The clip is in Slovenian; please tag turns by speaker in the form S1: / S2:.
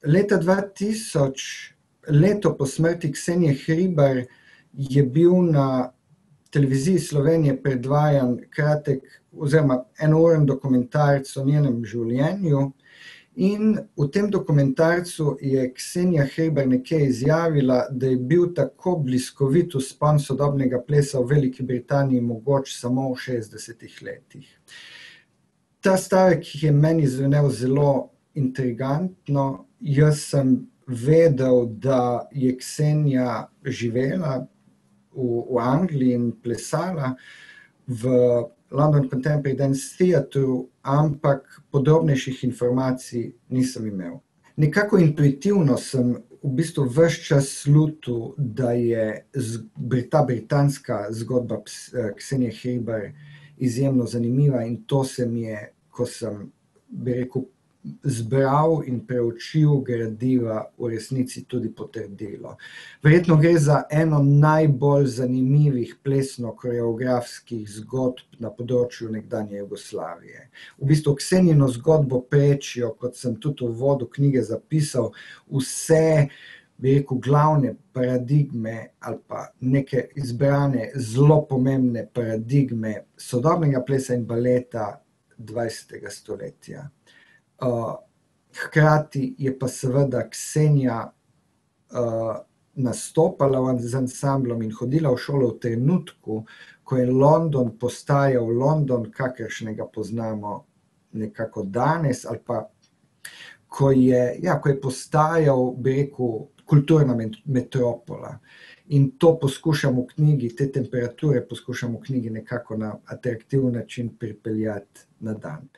S1: leta 2000, leto po smrti Ksenije Hribar, je bil na televiziji Slovenije predvajan kratek oziroma enouren dokumentarec o njenem življenju. In v tem dokumentarcu je Ksenija Hribar nekje izjavila, da je bil tako bliskovit vzpon sodobnega plesa v Veliki Britaniji mogoč samo v 60 letih. Ta stavek je meni zvenel zelo intrigantno. Jaz sem vedel, da je Ksenija živela v Angliji in plesala v London Contemporary Dance Theatre, ampak podrobnejših informacij nisem imel. Nekako intuitivno sem v bistvu ves čas slutil, da je ta britanska zgodba Ksenije Hribar izjemno zanimiva, in to se mi je, ko sem, bi rekel, zbral in preučil gradiva, v resnici tudi potrdilo. Verjetno gre za eno najbolj zanimivih plesno-koreografskih zgodb na področju nekdanje Jugoslavije. V bistvu Ksenijino zgodbo prečijo, kot sem tudi v uvodu knjige zapisal, vse, bi rekel, glavne paradigme ali pa neke izbrane, zelo pomembne paradigme sodobnega plesa in baleta 20. stoletja. Hkrati je pa seveda Ksenija nastopala z ansamblom in hodila v šolo v trenutku, ko je London postajal London, kakršnega poznamo nekako danes, ali pa ko je postajal, bi rekel, kulturna metropola. In to poskušam v knjigi, te temperature poskušam v knjigi nekako na atraktiven način pripeljati na dan.